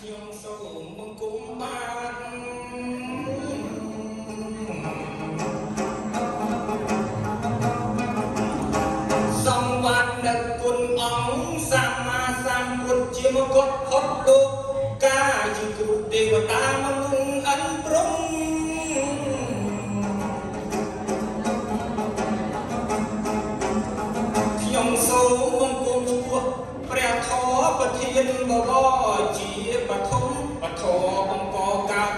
ខ្ញុំសូមបង្គំបានសំវាត់ដឹកគុណអង្គសម្មាសម្ពុទ្ធជាមកុដផុតលោកកាជាគ្រូទេវតាមនុស្សអិនព្រំខ្ញុំសូមបង្គំឈ្មោះព្រះធម៌ប្រធានបវរជាបឋមបធម៌បង្កកើត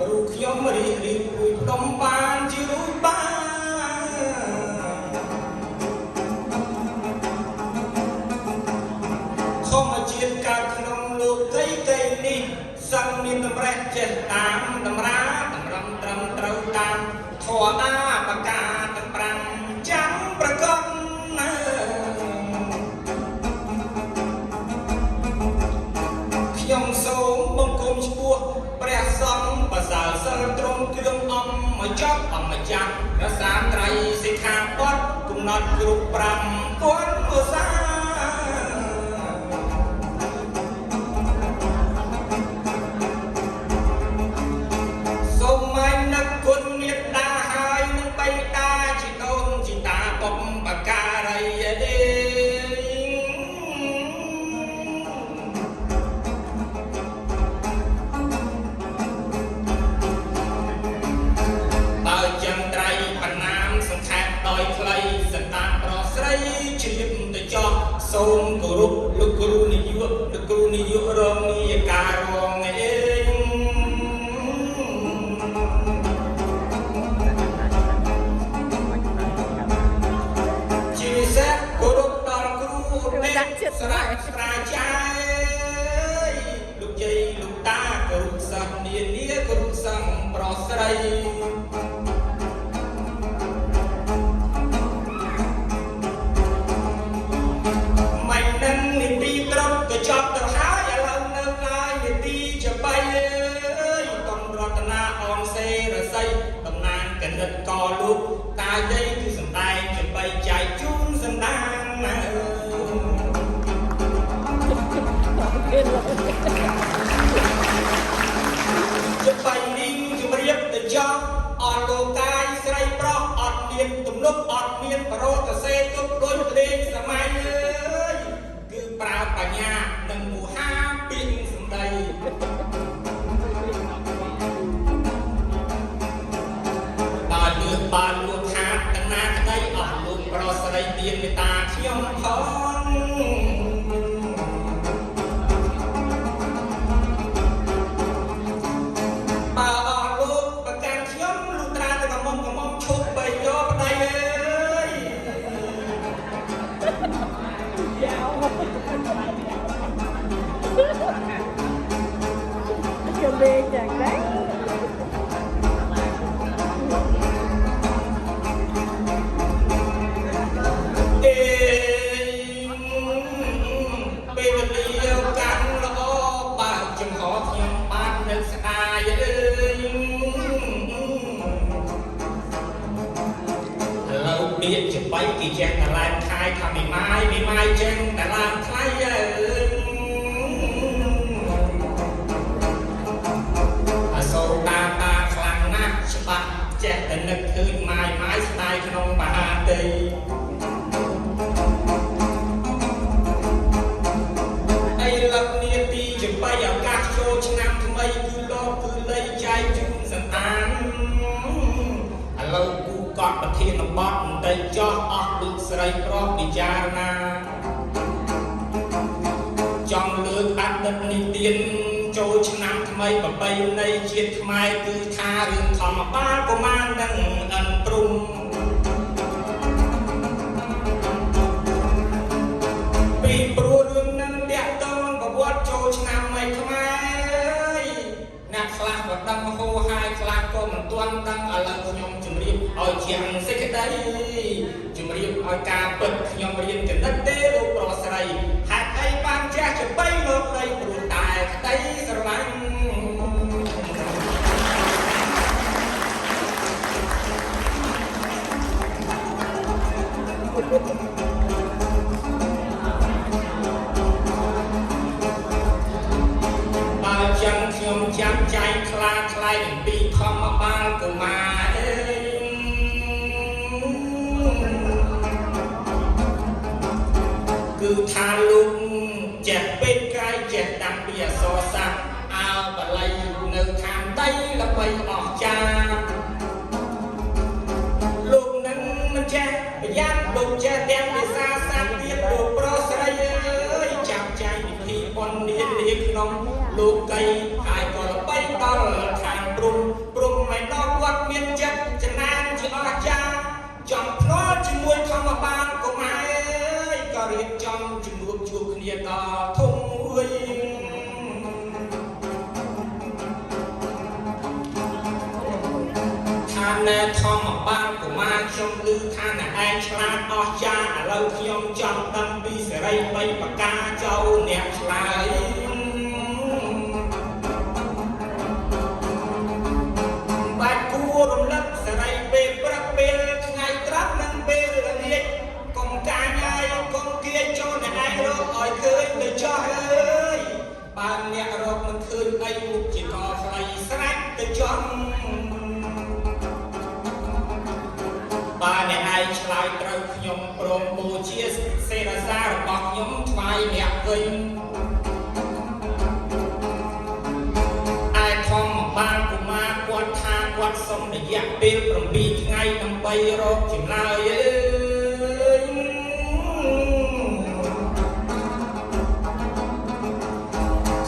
រូបខ្ញុំរីករាយរួយផ្ដុំបានជារូបបានធម្មជាតិកើតក្នុងលោកីនេះសឹងមានតម្រេះចេះតាមតម្រាតម្រឹមត្រឹមត្រូវតាមធម៌អាបកាទាំង5ចាំប្រកបខ្ញុំសូមបង្គំឈ្មោះព្រះសង្ឃបសាលសិលត្រង់គ្រឿងអំមកចប់អម្ចាស់រសាត្រៃសិក្ខាបទកំណត់គ្រប់5គុណឧស្សាហ៍សូមឲ្យនឹកគុណមេត្តាហើយនឹងបិតាជាដូនជាតាបុព្វការីទេសូមគោរពលោកគ្រូនាយករងនាយការរងអេជាពិសេសគោរពដល់គ្រូអ្នកស្រាស្រាចារ្យលោកយាយលោកតាគោរពសិស្សនានាគោរពសិស្សប្រុសស្រីចប់ទៅហើយឥឡូវនៅឡើយនាទីជា3អើយកំរតនាអនសេរស័យតំណាងកណិតកលោកតាយាយគឺសម្ដែងជា3ចែកជូនសម្ដានណាជា3នេះជម្រាបទៅចប់អស់លោកកាយស្រីប្រុសអត់មានទំនុកអត់មានបរោតសេទុកដូចលេងសម័យអើយគឺប្រើបញ្ញានិងមូហាពីសម្ដីបានលឿនបានលួងខាតទាំងណាក្តីអស់លោកប្រស្រីទានមេត្តាខ្ញុំផងបើអស់លោកប្រកាន់ខ្ញុំលុះត្រាតែកំមុំឈប់បីយកប្តីអើយចាំលេងយ៉ាងណាពេលវេលាកាន់ល្អបើចំហខ្ញុំបាននឹកស្ដាយអើយលើបៀកជាបៃគេចេះតែឡានខាយថាមីម៉ាយចេះតែឡានថ្លៃអើយសូតាតាខ្លាំងណាស់ច្បាស់ចេះតែនឹកឃើញម៉ាយស្ដាយក្នុងបាតីអីលឹកនាទីជាបៃឱកាសចូលឆ្នាំថ្មីគឺលោកគឺលៃចែកជូនសន្តានឥឡូវគូកត់ប្រធានបទបន្តិចចោះអស់លោកស្រីប្រុសពិចារណាចង់លើកអតីតនិទានចូលឆ្នាំថ្មីប្រពៃណីជាតិខ្មែរគឺថារឿងធម្មបាលកុមារនិងអិនព្រំពីព្រោះរឿងនឹងតាក់ទងប្រវត្តិចូលឆ្នាំថ្មីខ្មែរអ្នកខ្លះក៏ដឹងហូរហើយខ្លះក៏មិនទាន់ដឹងឥឡូវខ្ញុំជម្រាបឲ្យជាងសេចក្តីជម្រាបឲ្យការពិតខ្ញុំរៀនកណិតទេលោកប្រុសស្រីហេតុអីបានចេះជាបីលោកដីព្រោះតែក្តីស្រឡាញ់បើច ខ្ញុំចាំចៃខ្លាខ្លាយនឹងពីធម្មបាលកុមារគឺថាលោកចេះពេកកាយចេះតាំងពីអសរសាស្ត្រអើបល័យនៅខាងដីល្បីអស្ចារ្យលោកនឹងមិនចេះប្រយ័ត្នលោកចេះទាំងភាសាសាស្ត្រទៀតលោកប្រុសស្រីអើយចាំចៃវិធីប៉ុននានាក្នុងលោកីហើយក៏ល្បីដល់ខាងព្រំមិនដល់គាត់មានចិត្តចំណានជាអស្ចារ្យចំភ្នាល់ជាមួយធម្មបាលកុមារក៏រៀបចំជំនួបជួបគ្នាដល់ធំវិញថាណែធម្មបាលកុមារខ្ញុំឮថាណែឯងឆ្លាតអស្ចារ្យឥឡូវខ្ញុំចង់ដឹងពីសេរីបីប្រការចូលអ្នកឆ្លើយបាច់គួររំលឹកសេរីពេលព្រឹកពេលថ្ងៃត្រង់និងពេលល្ងាចកុំកាញហើយកុំគៀចូលអ្នកឯងរកឲ្យឃើញទៅចោះអើយបើអ្នករកមិនឃើញអីមុខជាកខ្លីស្រេចទៅចង់បើអ្នកឯងឆ្លើយត្រូវខ្ញុំព្រមបូជាសេរសាររបស់ខ្ញុំថ្វាយអ្នកវិញឯធម្មបាលកុមារគាត់ថាគាត់សុំរយៈពេល7ថ្ងៃដើម្បីរកចម្លើយអើយ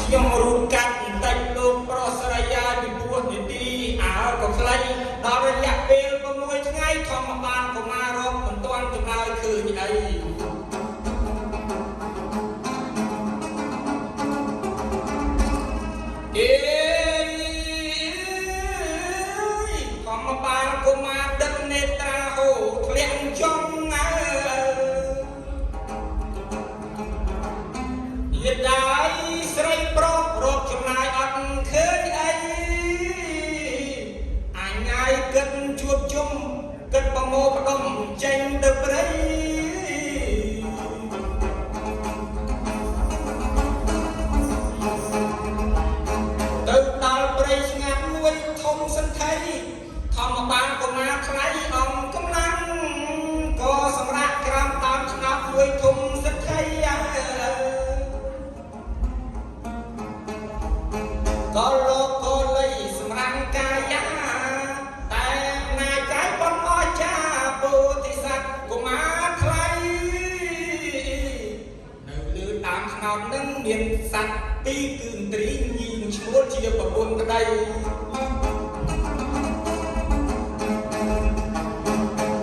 ខ្ញុំរូបកាត់បន្តិចលោកប្រុសស្រីយាយពីពោះនាទីអើក៏ខ្លីដល់រយៈពេល6ថ្ងៃធម្មបាលកុមាររកមិនទាន់ចម្លើយឃើញអីធម្មបាលកុមារដឹកនេត្រាហូរធ្លាក់ចង់យេដាយស្រីប្រុសរកចំណាយអត់ឃើញអីអញងាយគិតជួបជុំគិតប្រមូលផ្ដុំចេញទៅព្រៃទៅដល់ព្រៃស្ងាត់មួយធំសន្ធិធម្មបាលកុមារខ្លាយអង្គកម្លាំងក៏សម្រាប់ក្រាមតាមឆ្នាំមួយធំសន្ធិក៏លោកក៏លៃសម្រាប់កាយាតែណាយកាយបំអស្ចារ្យពោធិសត្វកុមារថ្លៃនៅលើតាមខ្នោតនឹងមានសត្វពីរគឺឥន្ទ្រីញីឈ្មោះជាប្រពន្ធប្តី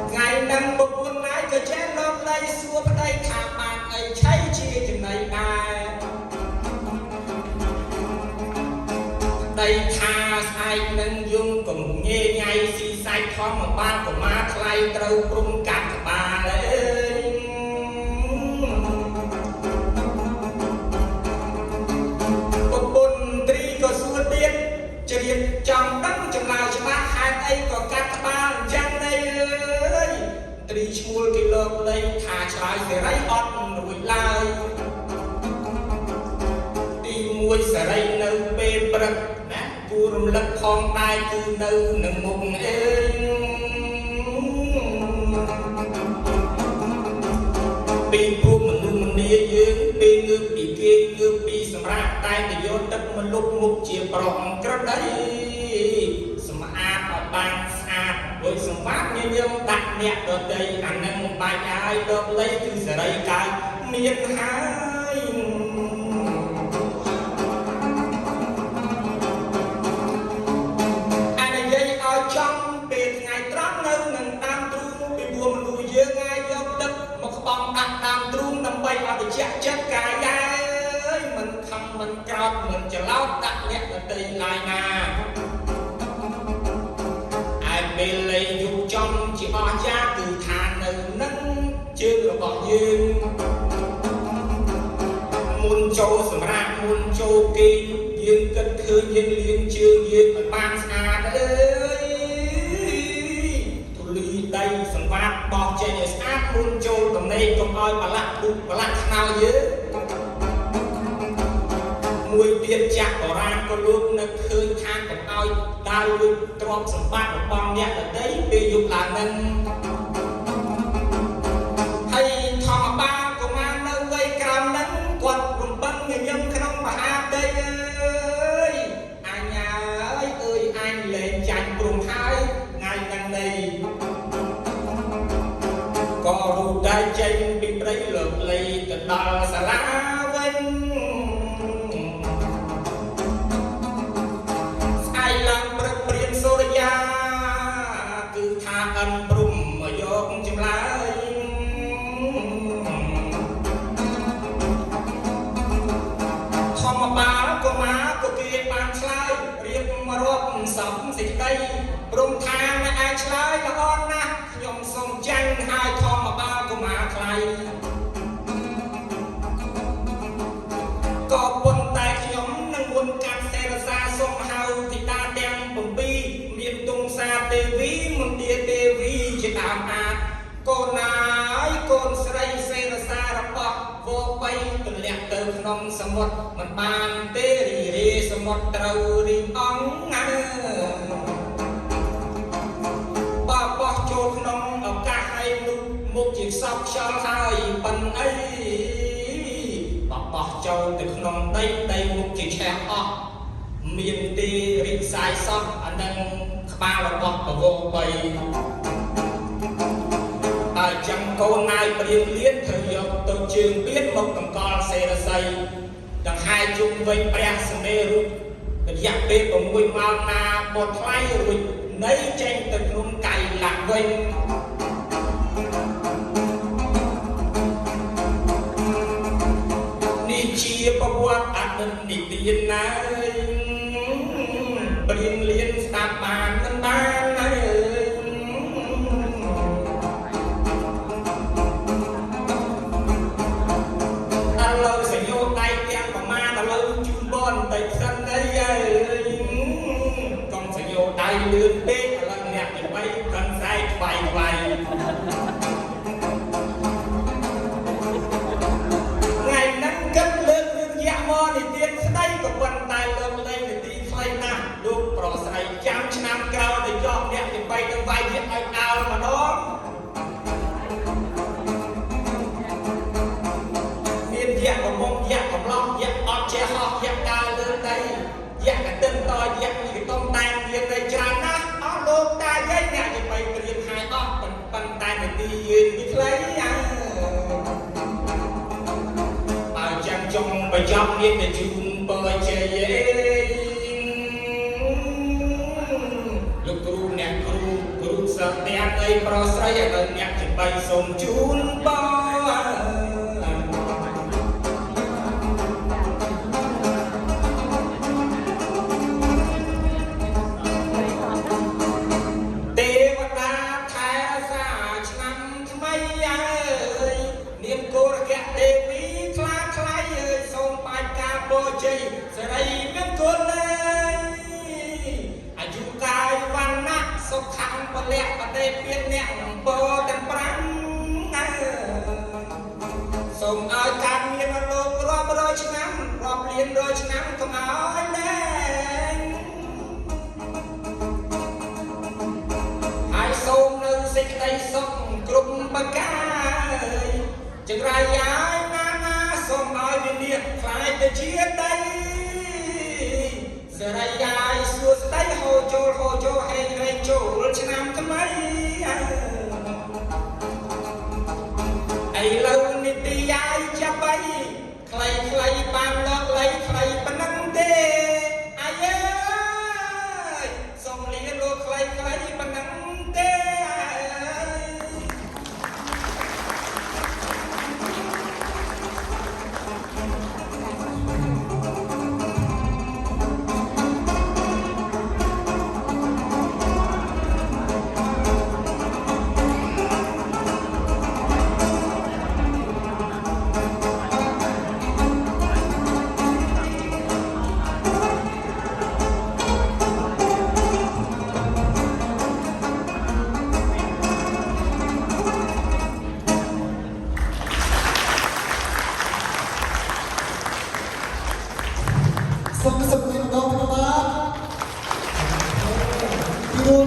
ថ្ងៃនឹងប្រពន្ធណាយក៏ចេះលោកដីសួរប្តីថាបានអីឆៃជាចំណៃដែរដីថាស្អែកនឹងយំកុំញេញ៉ៃស៊ីសាច់ធម្មបាលកុមារថ្លៃត្រូវព្រំកាត់ក្បាលអើយប្រពន្ធត្រីក៏សួរទៀតជ្រាបចង់ដឹងចម្លើយច្បាស់ហេតុអីក៏កាត់ក្បាលអញ្ចឹងទេអើយត្រីឈ្មោះគេលើកលែងថាឆ្លើយសេរីអត់រួចឡើយទី1សេរីនៅពេលព្រឹកគួររំលឹកផងដែរគឺនៅនឹងមុខអេពីព្រោះមនុស្សម្នាយើងពេលងើបពីគេងើបពីសម្រាប់តែទៅយកទឹកមកលុបមុខជាប្រងក្រដីសម្អាតឲ្យបានស្អាតដោយសម្បត្តិញញឹមដាក់អ្នកដតីអានឹងបាច់ហើយដកលៃគឺសេរីកើតមានហើយចំពេលថ្ងៃត្រង់នៅនឹងតាមទ្រូងពីព្រោះមនុស្សយើងងាយយកទឹកមកក្បងដាក់តាមទ្រូងដើម្បីឲ្យបញ្ជាក់ចិត្តកាយហើយមិនខំមិនក្រោតមិនច្រឡោតដាក់អ្នកដទៃឡើយណាឯពេលលេងយប់ចំជាអស្ចារ្យគឺថានៅនឹងជើងរបស់យើងមុនចូលសម្រាប់មុនចូលគេយើងគិតឃើញយើងលាងជើងយើងឲ្យបានស្អាតអើយទូលីដីសង្វាតបោះចេញឲ្យស្អាតមុនចូលតំណេកកុំឲ្យប្រឡាក់ពុកប្រឡាក់ខ្នើយើងមួយទី ទៀតចាក់បរាណក៏លោកនៅឃើញខាងកុំឲ្យដើរលួចទ្រព្យសម្បត្តិរបស់អ្នកដទៃពេលយប់ឡើងនឹងហើយធម្មតាកុមារនៅវ័យក្រោមនឹងគាត់រំពឹងញញឹមក្នុងមហាដីអើយអញអើយអញលែងចាញ់ព្រំហើយថ្ងៃហ្នឹងនេះក៏រូបដៃចេញពីព្រៃលើកលៃទៅដល់សាលាវិញស្អែកឡើងព្រឹកព្រៀនសូរិយាគឺថាអិនព្រំមកយកចម្លើយធម្មបាលកុមារក៏គេបានឆ្លើយរៀបមករាប់សំសេចក្តីព្រមថាអ្នកអាចឆ្លើយល្អណាស់ខ្ញុំសូមចាញ់ហើយធម្មបាលកុមារថ្លៃក៏ប៉ុន្តែខ្ញុំនឹងមុនកាត់សេរសាសូមហៅធីតាទាំង7មានទងសាទេវីមន្ទាទេវីជាដើមអាចកូនណាយកូនស្រីសេរសារបស់វោបីទម្លាក់ទៅក្នុងសមុទ្រមិនបានទេរីរេសមុទ្រត្រូវរីងអង្គណាបោះចូលក្នុងឱកាសឲ្យមុខជាខ្សោបខ្យល់ហើយប៉ុណ្ណីបោះចូលទៅក្នុងដីមុខជាឆេះអស់មានទីរីកសាយសោះអានឹងក្បាលរបស់ប្រវោបីហើយចាំកូនណាយព្រៀងលៀនធ្វើយកទៅជើងពៀនមកតម្កល់សេរស័យដង្ហែជុំវិញព្រះសមេរុរយៈពេល6ម៉ោងណាបត់ថ្លៃរួចនៃចេញទៅក្នុងកៃលាក់វិញនេះជាប្រវត្តិអតីតនិទានណាព្រៀងលៀនស្ដាប់បានមិនបានណាបន្តិចសិនអីហើយកុំសយោដៃលឿនពេកឥឡូវអ្នកទៅបីកាន់ខ្សែខ្វាយថ្ងៃហ្នឹងគិតលើករឿងយៈមកនិទានស្ដីក៏ប៉ុន្តែលើកលែងនិទានខ្លីណាស់លោកប្រស្រីចាំឆ្នាំក្រោយទៅយកអ្នកទៅបីទៅវាយវាឲ្យអើម្ដងមានយៈកំមុំយៈកំឡោះយៈអត់ចេះហោះយៈដើរលើដីយៈកតិនតយៈនេះក៏តែងមានតែច្រើនណាស់អស់លោកតាយាយអ្នកទៅបីព្រៀនហើយអស់ប៉ុន្តែនាទីយើងនេះខ្លីឲ្យចាំចុងបញ្ចប់មានតែជូនបើជ័យលោកគ្រូអ្នកគ្រូសិស្សទាំងអីប្រុសស្រីឲ្យដល់អ្នកទៅបីសូមជូនបើសេរីមានគុណអាយុកាយវណ្ណៈសុខៈពលៈបដិពានអ្នកពោទាំង5សូមឲ្យការមានលោករាប់រយឆ្នាំរាប់លានរយឆ្នាំកុំឲ្យលែងហើយសូមនៅសេចក្តីសុខគ្រប់ប្រការចង្រៃយាយណាសូមឲ្យវិញ្ញាណខ្លាយទៅជាដីសេរីយាយសួស្ដីហូចូលហេងរែងចូលឆ្នាំថ្មីឥឡូវនេះទីយាយចាប់បីខ្លីបានលោកលៃខ្លីប៉ុណ្ណឹងទេអាយអើយសូមលាលោកខ្លីប៉ុណ្ណឹងទេ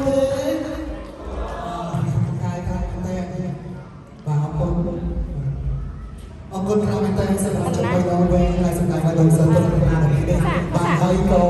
ទេកាយតែបាទអរគុណខ្លាំងមែនតើសម្រាប់ចំណុចដល់វែងហើយសម្រាប់ដល់សិស្សទុនណានេះបាទហើយក៏